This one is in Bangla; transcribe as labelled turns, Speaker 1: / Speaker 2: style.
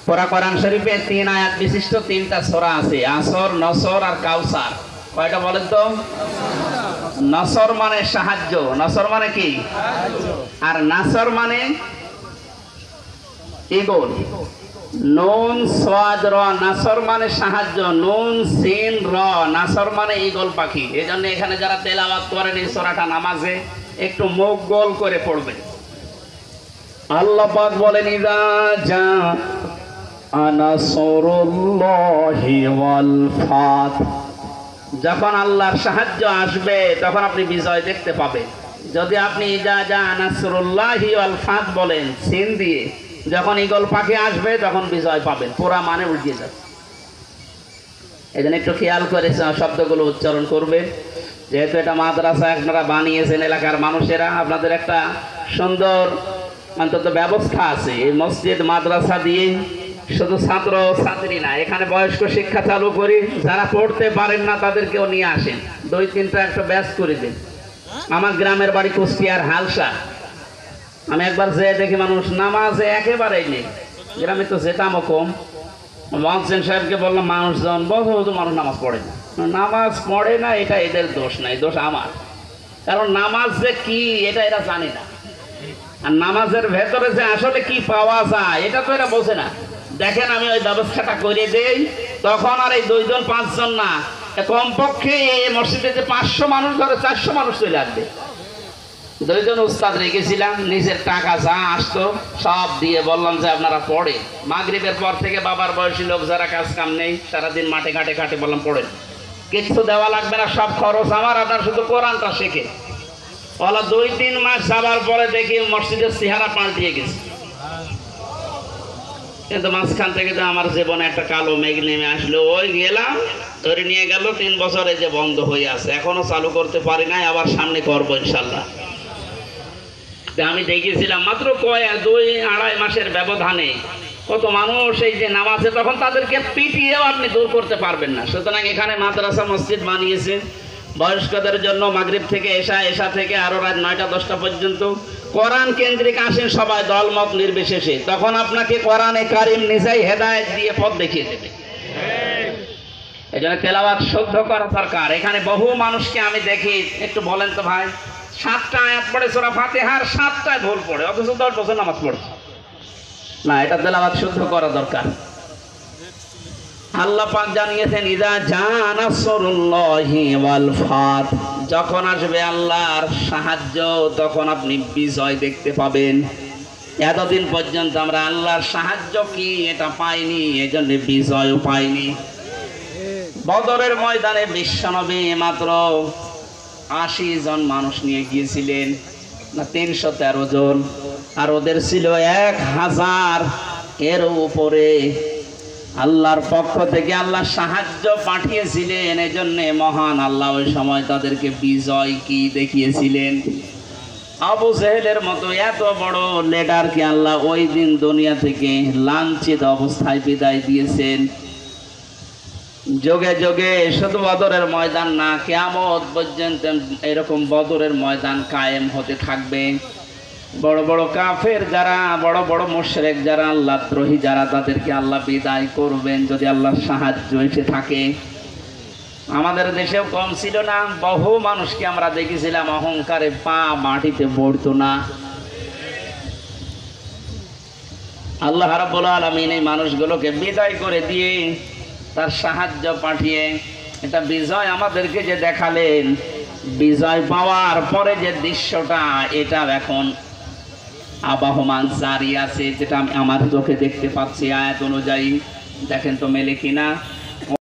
Speaker 1: পুরা কোরআন শরীফে 3 আয়াত বিশিষ্ট 3টা সূরা আছে, আসর, নসর আর কাউসার। কয়টা বলেন তো? নসর মানে সাহায্য, নসর মানে কি? আর নাসর মানে ঈগল। নুন সাদ র, নাসর মানে সাহায্য, নুন সিন র, নাসর মানে ঈগল পাখি। এজন্য এখানে যারা তেলাওয়াত করেন এই সূরাটা নামাজে একটু মুখ গোল করে পড়বেন। আল্লাহ পাক বলেন, ইযা জা নাসরুল্লাহি ওয়াল ফাত, যখন আল্লাহর সাহায্য আসবে তখন আপনি বিজয় দেখতে পাবেন। যদি আপনি ইযা জা নাসরুল্লাহি ওয়াল ফাত বলেন সিন দিয়ে, যখন ঈগল পাখি আসবে তখন বিজয় পাবেন, পুরা মানে উল্টে যাবে। এজন্য একটু খেয়াল করে শব্দগুলো উচ্চারণ করবে। যেহেতু এটা মাদ্রাসা আপনারা বানিয়েছেন এলাকার মানুষেরা, আপনাদের একটা সুন্দর অন্তত ব্যবস্থা আছে। এই মসজিদ মাদ্রাসা দিয়ে শুধু ছাত্র ছাত্রী না, এখানে বয়স্ক শিক্ষা চালু করি, যারা পড়তে পারেন না তাদেরকেও নিয়ে আসেন, 2-3টা একটা ব্যাচ করে দিন। আমার গ্রামের বাড়ি কুষ্টিয়ার হালসা। আমি একবার যেয়ে দেখি মানুষ নামাজে একেবারেই নেই। গ্রামে তো যেতামও কম। মহসেন সাহেবকে বললাম, মানুষজন বহু মানুষ নামাজ পড়ে না। নামাজ পড়ে না এটা এদের দোষ না, এই দোষ আমার। কারণ নামাজ যে কি এটা এরা জানে না, আর নামাজের ভেতরে যে আসলে কি পাওয়া যায় এটা তো এরা বোঝে না। দেখেন আমি ওই ব্যবস্থাটা করে দেই, তখন আর এই 2জন 5জন না, কমপক্ষে এই মসজিদে যে 500 মানুষ, ধরে 400 মানুষ চলে আসবে। 2জন উস্তাদ রেখেছিলাম, নিজের টাকা যা আসতো সব দিয়ে বললাম যে আপনারা পড়ে। মাগরিবের পর থেকে বাবার বয়সী লোক যারা কাজ কাম নেই, সারাদিন মাঠে ঘাটে ঘাটে, বললাম পড়েন, কিছু দেওয়া লাগবে না, সব খরচ আমার, আপনার শুধু কোরআনটা শেখে। ওলা 2-3 মাস যাবার পরে দেখি মসজিদের চেহারা পাল্টিয়ে গেছে। কিন্তু মাঝখান থেকে যে আমার জীবনে একটা কালো মেঘ নেমে আসলো, ওই গেলাম, ধরে নিয়ে গেল 3 বছরে যে বন্ধ হয়ে আছে, এখনো চালু করতে পারি নাই, আবার সামনে করবো ইনশাল্লাহ। আমি দেখেছিলাম মাত্র 2-2.5 মাসের ব্যবধানে কত মানুষ এই যে নামাজে, তখন তাদেরকে পিটিয়েও আপনি দূর করতে পারবেন না। সুতরাং এখানে মাদ্রাসা মসজিদ বানিয়েছে বয়স্কদের জন্য, মাগরিব থেকে এশা থেকে আরো রাত 9টা-10টা পর্যন্ত কোরআন কেন্দ্রিক আসেন সবাই, দলমত নির্বিশেষে। তখন আপনাকে কোরআনে কারিম নিজেই হেদায়েত দিয়ে পথ দেখিয়ে দেবে। এই জন্য তেলাওয়াত শুদ্ধ করা দরকার। এখানে বহু মানুষকে আমি দেখি, একটু বলেন তো ভাই, 7টা আয়াত পড়ে সূরা ফাতিহার 7টায় ভুল পড়ে, অথচ 10 বছর নামাজ পড়ছে না। এটা তেলাওয়াত শুদ্ধ করা দরকার। আল্লাহ পাক জানিয়েছেন, ইযা জা নাসরুল্লাহি ওয়াল ফাত, যখন আসবে আল্লাহর সাহায্য তখন আপনি বিজয় দেখতে পাবেন। এতদিন পর্যন্ত আমরা আল্লাহর সাহায্য কি এটা পাইনি, এজন্য বিজয়ও পাইনি। বদরের ময়দানে বিশ্বনবী মাত্র 80 জন মানুষ নিয়ে গিয়েছিলেন, না 313 জন, আর ওদের ছিল 1000 এর উপরে। আল্লাহর পক্ষ থেকে আল্লাহ সাহায্য পাঠিয়েছিলেন, এজন্য মহান আল্লাহ ওই সময় তাদেরকে বিজয় কি দেখিয়েছিলেন। আবু জেহেলের মতো এত বড় লিডারকে আল্লাহ ওই দিন দুনিয়া থেকে লাঞ্ছিত অবস্থায় বিদায় দিয়েছেন। যোগে যোগে শুধু বদরের ময়দান না, কিয়ামত পর্যন্ত এরকম বদরের ময়দান কায়েম হতে থাকবে। বড় বড় কাফের যারা, বড় বড় মুশরিক যারা, আল্লাহ দ্রোহী যারা, তাদেরকে আল্লাহ বিদায় করবেন যদি আল্লাহর সাহায্য এসে থাকে। আমাদের দেশেও কম ছিল না, বহু মানুষকে আমরা দেখেছিলাম অহংকারে পা মাটিতে পড়তো না। আল্লাহ রাব্বুল আলামিন এই মানুষগুলোকে বিদায় করে দিয়ে তার সাহায্য পাঠিয়ে এটা বিজয় আমাদেরকে যে দেখালেন, বিজয় পাওয়ার পরে যে দৃশ্যটা, এটা এখন আবাহমান জারি আছে, যেটা আমি আমার চোখে দেখতে পাচ্ছি আয়াত অনুযায়ী। দেখেন তো মেলে কিনা।